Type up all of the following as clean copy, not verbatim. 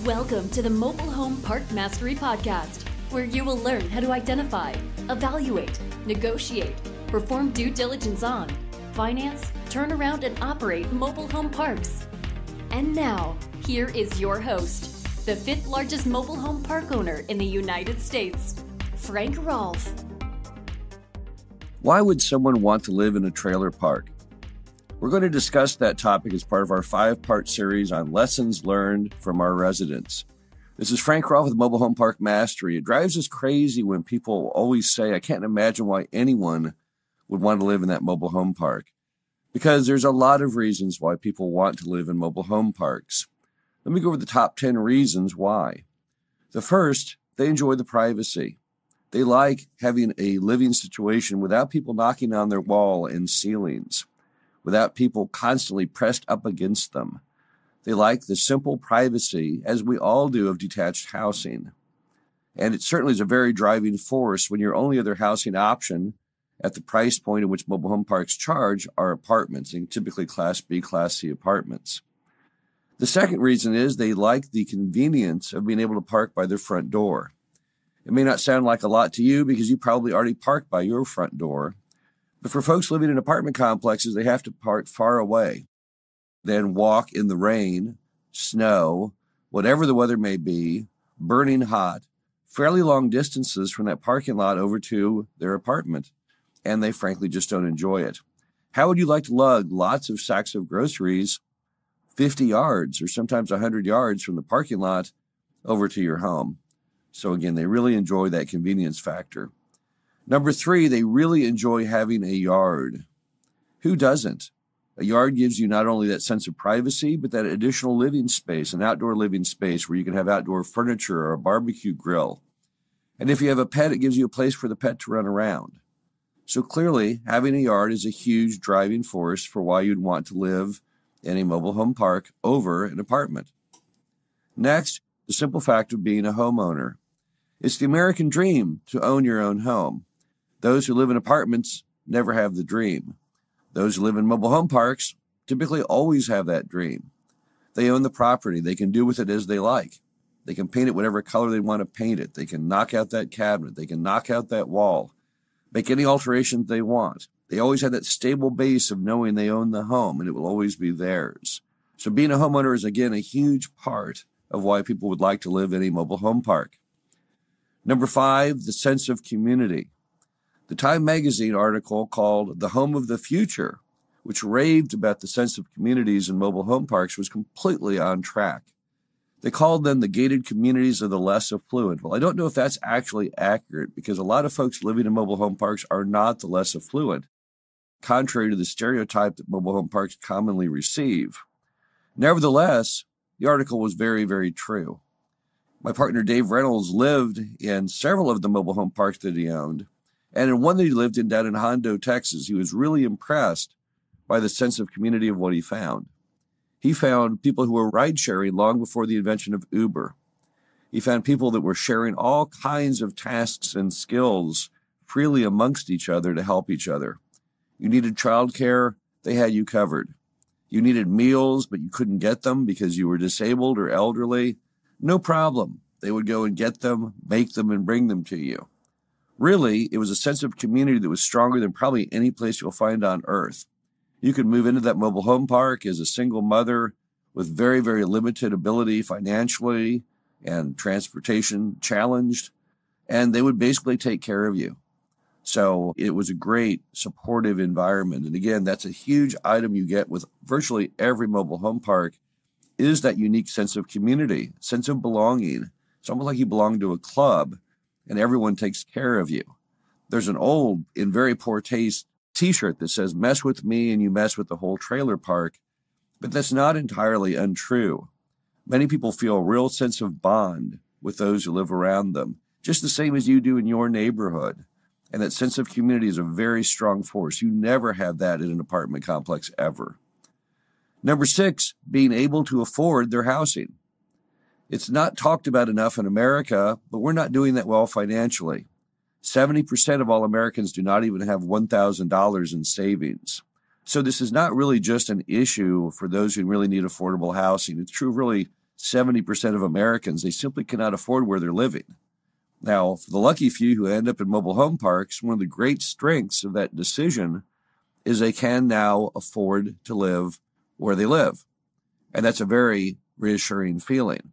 Welcome to the Mobile Home Park Mastery Podcast, where you will learn how to identify, evaluate, negotiate, perform due diligence on, finance, turn around, and operate mobile home parks. And now, here is your host, the 5th largest mobile home park owner in the United States, Frank Rolfe. Why would someone want to live in a trailer park? We're going to discuss that topic as part of our 5-part series on lessons learned from our residents. This is Frank Rolfe with Mobile Home Park Mastery. It drives us crazy when people always say, I can't imagine why anyone would want to live in that mobile home park. Because there's a lot of reasons why people want to live in mobile home parks. Let me go over the top 10 reasons why. The first, they enjoy the privacy. They like having a living situation without people knocking on their wall and ceilings, without people constantly pressed up against them. They like the simple privacy, as we all do, of detached housing. And it certainly is a very driving force when your only other housing option at the price point at which mobile home parks charge are apartments, and typically Class B, Class C apartments. The second reason is they like the convenience of being able to park by their front door. It may not sound like a lot to you because you probably already parked by your front door. But for folks living in apartment complexes, they have to park far away, then walk in the rain, snow, whatever the weather may be, burning hot, fairly long distances from that parking lot over to their apartment. And they frankly just don't enjoy it. How would you like to lug lots of sacks of groceries 50 yards or sometimes 100 yards from the parking lot over to your home? So again, they really enjoy that convenience factor. Number 3, they really enjoy having a yard. Who doesn't? A yard gives you not only that sense of privacy, but that additional living space, an outdoor living space where you can have outdoor furniture or a barbecue grill. And if you have a pet, it gives you a place for the pet to run around. So clearly, having a yard is a huge driving force for why you'd want to live in a mobile home park over an apartment. Next, the simple fact of being a homeowner. It's the American dream to own your own home. Those who live in apartments never have the dream. Those who live in mobile home parks typically always have that dream. They own the property. They can do with it as they like. They can paint it whatever color they want to paint it. They can knock out that cabinet. They can knock out that wall, make any alterations they want. They always have that stable base of knowing they own the home and it will always be theirs. So being a homeowner is, again, a huge part of why people would like to live in a mobile home park. Number 5, the sense of community. The Time magazine article called The Home of the Future, which raved about the sense of communities in mobile home parks, was completely on track. They called them the gated communities of the less affluent. Well, I don't know if that's actually accurate because a lot of folks living in mobile home parks are not the less affluent, contrary to the stereotype that mobile home parks commonly receive. Nevertheless, the article was very, very true. My partner Dave Reynolds lived in several of the mobile home parks that he owned, and in one that he lived in down in Hondo, Texas, he was really impressed by the sense of community of what he found. He found people who were ride-sharing long before the invention of Uber. He found people that were sharing all kinds of tasks and skills freely amongst each other to help each other. You needed childcare, they had you covered. You needed meals, but you couldn't get them because you were disabled or elderly. No problem. They would go and get them, make them, and bring them to you. Really, it was a sense of community that was stronger than probably any place you'll find on earth. You could move into that mobile home park as a single mother with very, very limited ability financially and transportation challenged, and they would basically take care of you. So it was a great supportive environment. And again, that's a huge item you get with virtually every mobile home park, is that unique sense of community, sense of belonging. It's almost like you belong to a club and everyone takes care of you. There's an old, in very poor taste, t-shirt that says, mess with me and you mess with the whole trailer park. But that's not entirely untrue. Many people feel a real sense of bond with those who live around them, just the same as you do in your neighborhood. And that sense of community is a very strong force. You never have that in an apartment complex ever. Number 6, being able to afford their housing. It's not talked about enough in America, but we're not doing that well financially. 70% of all Americans do not even have $1,000 in savings. So this is not really just an issue for those who really need affordable housing. It's true really 70% of Americans, they simply cannot afford where they're living. Now, for the lucky few who end up in mobile home parks, one of the great strengths of that decision is they can now afford to live where they live. And that's a very reassuring feeling.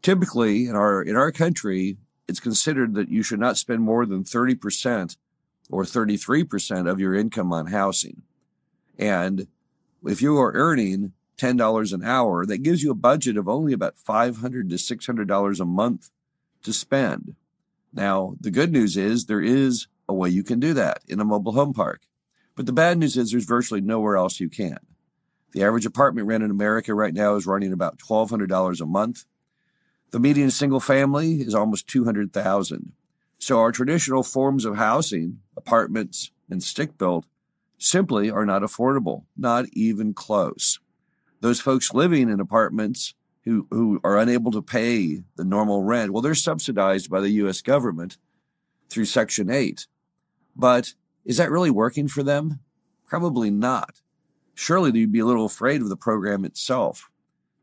Typically, in our country, it's considered that you should not spend more than 30% or 33% of your income on housing. And if you are earning $10 an hour, that gives you a budget of only about $500 to $600 a month to spend. Now, the good news is there is a way you can do that in a mobile home park. But the bad news is there's virtually nowhere else you can. The average apartment rent in America right now is running about $1,200 a month. The median single family is almost $200,000. So our traditional forms of housing, apartments and stick-built, simply are not affordable, not even close. Those folks living in apartments who are unable to pay the normal rent, well, they're subsidized by the U.S. government through Section 8. But is that really working for them? Probably not. Surely they'd be a little afraid of the program itself.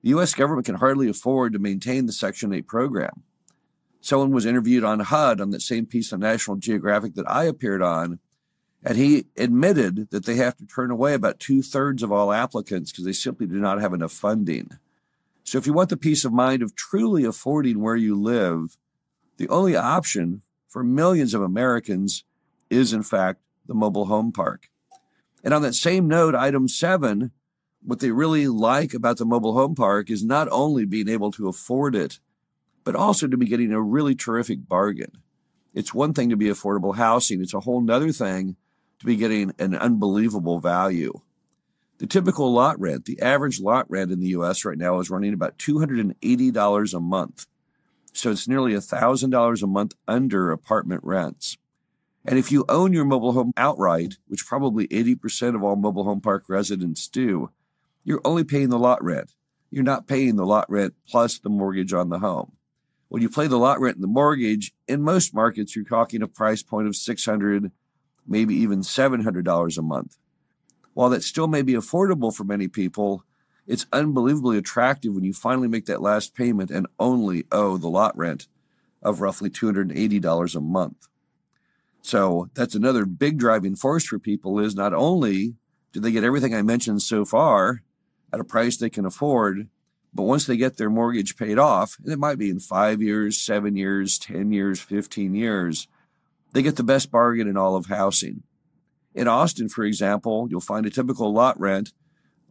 The U.S. government can hardly afford to maintain the Section 8 program. Someone was interviewed on HUD on that same piece of National Geographic that I appeared on, and he admitted that they have to turn away about 2/3 of all applicants because they simply do not have enough funding. So if you want the peace of mind of truly affording where you live, the only option for millions of Americans is, in fact, the mobile home park. And on that same note, item 7, what they really like about the mobile home park is not only being able to afford it, but also to be getting a really terrific bargain. It's one thing to be affordable housing. It's a whole nother thing to be getting an unbelievable value. The typical lot rent, the average lot rent in the U.S. right now is running about $280 a month. So it's nearly $1,000 a month under apartment rents. And if you own your mobile home outright, which probably 80% of all mobile home park residents do, you're only paying the lot rent. You're not paying the lot rent plus the mortgage on the home. When you play the lot rent and the mortgage, in most markets, you're talking a price point of $600, maybe even $700 a month. While that still may be affordable for many people, it's unbelievably attractive when you finally make that last payment and only owe the lot rent of roughly $280 a month. So that's another big driving force for people is not only do they get everything I mentioned so far at a price they can afford, but once they get their mortgage paid off, and it might be in 5 years, 7 years, 10 years, 15 years, they get the best bargain in all of housing. In Austin, for example, you'll find a typical lot rent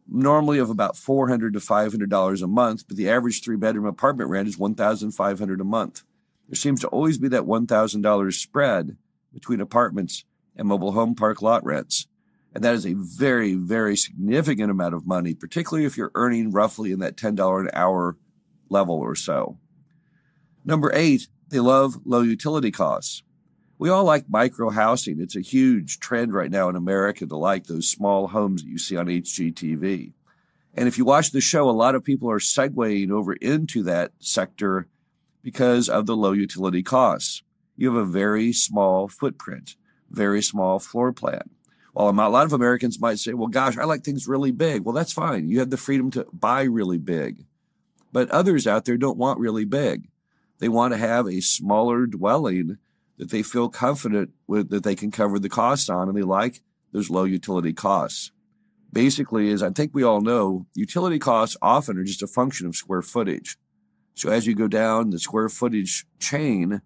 normally of about $400 to $500 a month, but the average 3-bedroom apartment rent is $1,500 a month. There seems to always be that $1,000 spread between apartments and mobile home park lot rents. And that is a very, very significant amount of money, particularly if you're earning roughly in that $10 an hour level or so. Number 8, they love low utility costs. We all like micro housing. It's a huge trend right now in America to like those small homes that you see on HGTV. And if you watch the show, a lot of people are segueing over into that sector because of the low utility costs. You have a very small footprint, very small floor plan. While a lot of Americans might say, well, gosh, I like things really big. Well, that's fine. You have the freedom to buy really big. But others out there don't want really big. They want to have a smaller dwelling that they feel confident with, that they can cover the costs on, and they like those low utility costs. Basically, as I think we all know, utility costs often are just a function of square footage. So as you go down the square footage chain,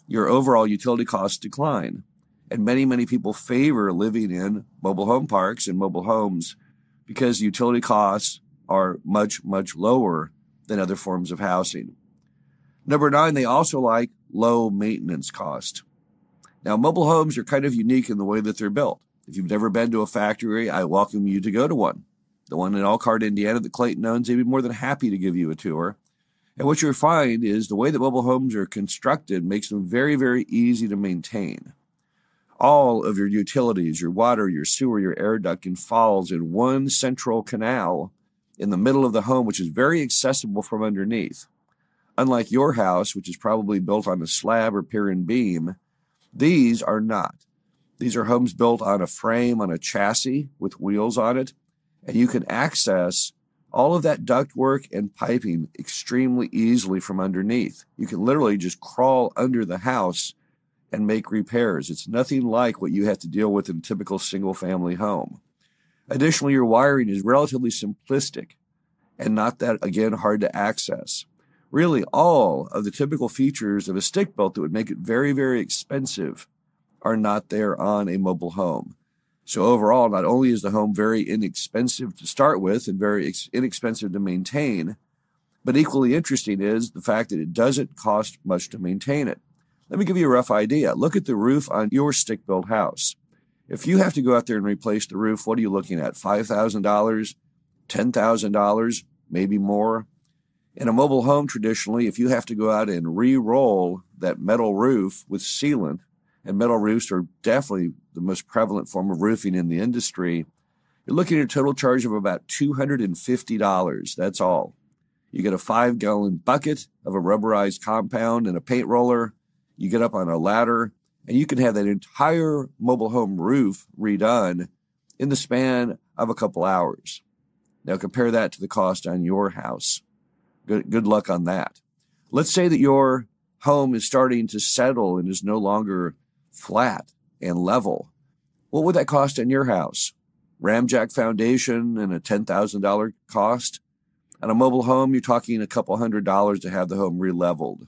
your overall utility costs decline. And many, many people favor living in mobile home parks and mobile homes because utility costs are much, much lower than other forms of housing. Number 9, they also like low maintenance cost. Now, mobile homes are kind of unique in the way that they're built. If you've never been to a factory, I welcome you to go to one. The one in Elkhart, Indiana that Clayton owns, they'd be more than happy to give you a tour. And what you'll find is the way that mobile homes are constructed makes them very, very easy to maintain. All of your utilities, your water, your sewer, your air ducting falls in one central canal in the middle of the home, which is very accessible from underneath. Unlike your house, which is probably built on a slab or pier and beam, these are not. These are homes built on a frame, on a chassis with wheels on it, and you can access all of that ductwork and piping extremely easily from underneath. You can literally just crawl under the house and make repairs. It's nothing like what you have to deal with in a typical single-family home. Additionally, your wiring is relatively simplistic and not that, again, hard to access. Really, all of the typical features of a stick-built that would make it very, very expensive are not there on a mobile home. So overall, not only is the home very inexpensive to start with and very inexpensive to maintain, but equally interesting is the fact that it doesn't cost much to maintain it. Let me give you a rough idea. Look at the roof on your stick-built house. If you have to go out there and replace the roof, what are you looking at? $5,000, $10,000, maybe more? In a mobile home, traditionally, if you have to go out and re-roll that metal roof with sealant, and metal roofs are definitely the most prevalent form of roofing in the industry, you're looking at a total charge of about $250. That's all. You get a 5-gallon bucket of a rubberized compound and a paint roller. You get up on a ladder, and you can have that entire mobile home roof redone in the span of a couple hours. Now compare that to the cost on your house. Good luck on that. Let's say that your home is starting to settle and is no longer flat and level. What would that cost in your house? Ramjack foundation and a $10,000 cost? On a mobile home, you're talking a couple $100 to have the home re-leveled.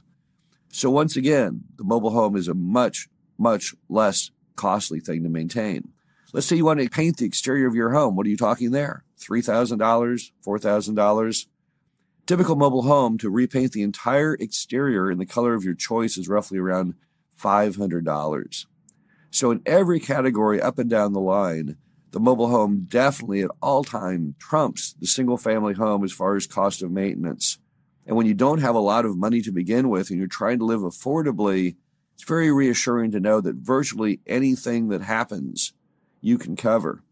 So once again, the mobile home is a much, much less costly thing to maintain. Let's say you want to paint the exterior of your home. What are you talking there? $3,000, $4,000? Typical mobile home, to repaint the entire exterior in the color of your choice, is roughly around $500. So in every category up and down the line, the mobile home definitely at all time trumps the single family home as far as cost of maintenance. And when you don't have a lot of money to begin with and you're trying to live affordably, it's very reassuring to know that virtually anything that happens, you can cover.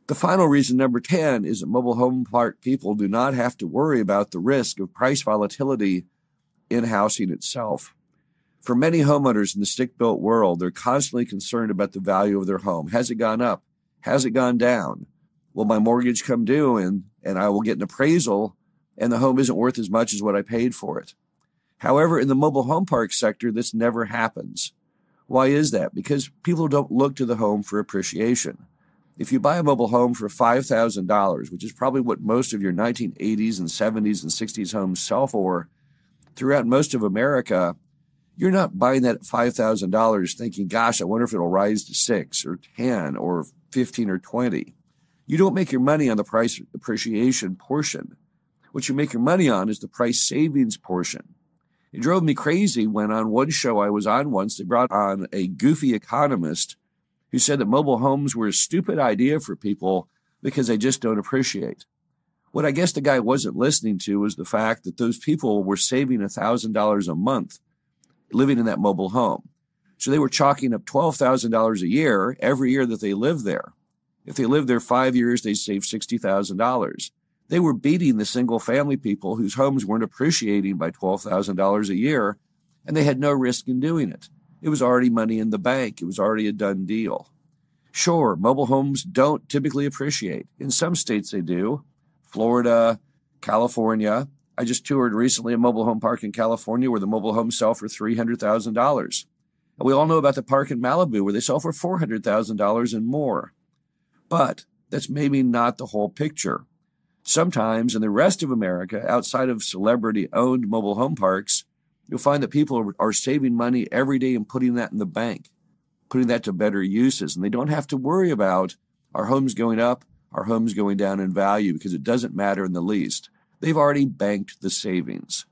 The final reason, number 10, is that mobile home park people do not have to worry about the risk of price volatility in housing itself. For many homeowners in the stick-built world, they're constantly concerned about the value of their home. Has it gone up? Has it gone down? Will my mortgage come due and I will get an appraisal and the home isn't worth as much as what I paid for it? However, in the mobile home park sector, this never happens. Why is that? Because people don't look to the home for appreciation. If you buy a mobile home for $5,000, which is probably what most of your 1980s and 70s and 60s homes sell for throughout most of America, you're not buying that at $5,000 thinking, gosh, I wonder if it'll rise to 6 or 10 or 15 or 20. You don't make your money on the price appreciation portion. What you make your money on is the price savings portion. It drove me crazy when on one show I was on once, they brought on a goofy economist who said that mobile homes were a stupid idea for people because they just don't appreciate. What I guess the guy wasn't listening to was the fact that those people were saving $1,000 a month living in that mobile home. So they were chalking up $12,000 a year every year that they lived there. If they lived there 5 years, they saved $60,000. They were beating the single family people whose homes weren't appreciating by $12,000 a year, and they had no risk in doing it. It was already money in the bank. It was already a done deal. Sure, mobile homes don't typically appreciate. In some states they do. Florida, California. I just toured recently a mobile home park in California where the mobile homes sell for $300,000. And we all know about the park in Malibu where they sell for $400,000 and more. But that's maybe not the whole picture. Sometimes in the rest of America, outside of celebrity-owned mobile home parks, you'll find that people are saving money every day and putting that in the bank, putting that to better uses. And they don't have to worry about our homes going up, our homes going down in value, because it doesn't matter in the least. They've already banked the savings.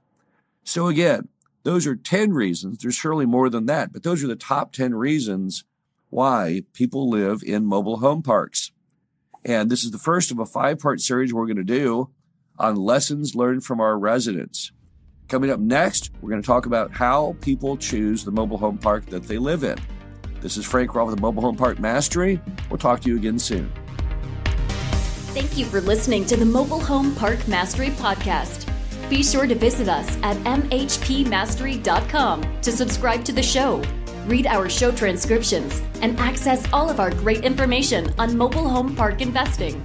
So again, those are 10 reasons. There's surely more than that, but those are the top 10 reasons why people live in mobile home parks. And this is the first of a 5-part series we're going to do on lessons learned from our residents. Coming up next, we're going to talk about how people choose the mobile home park that they live in. This is Frank Roth with Mobile Home Park Mastery. We'll talk to you again soon. Thank you for listening to the Mobile Home Park Mastery Podcast. Be sure to visit us at mhpmastery.com to subscribe to the show, read our show transcriptions, and access all of our great information on mobile home park investing.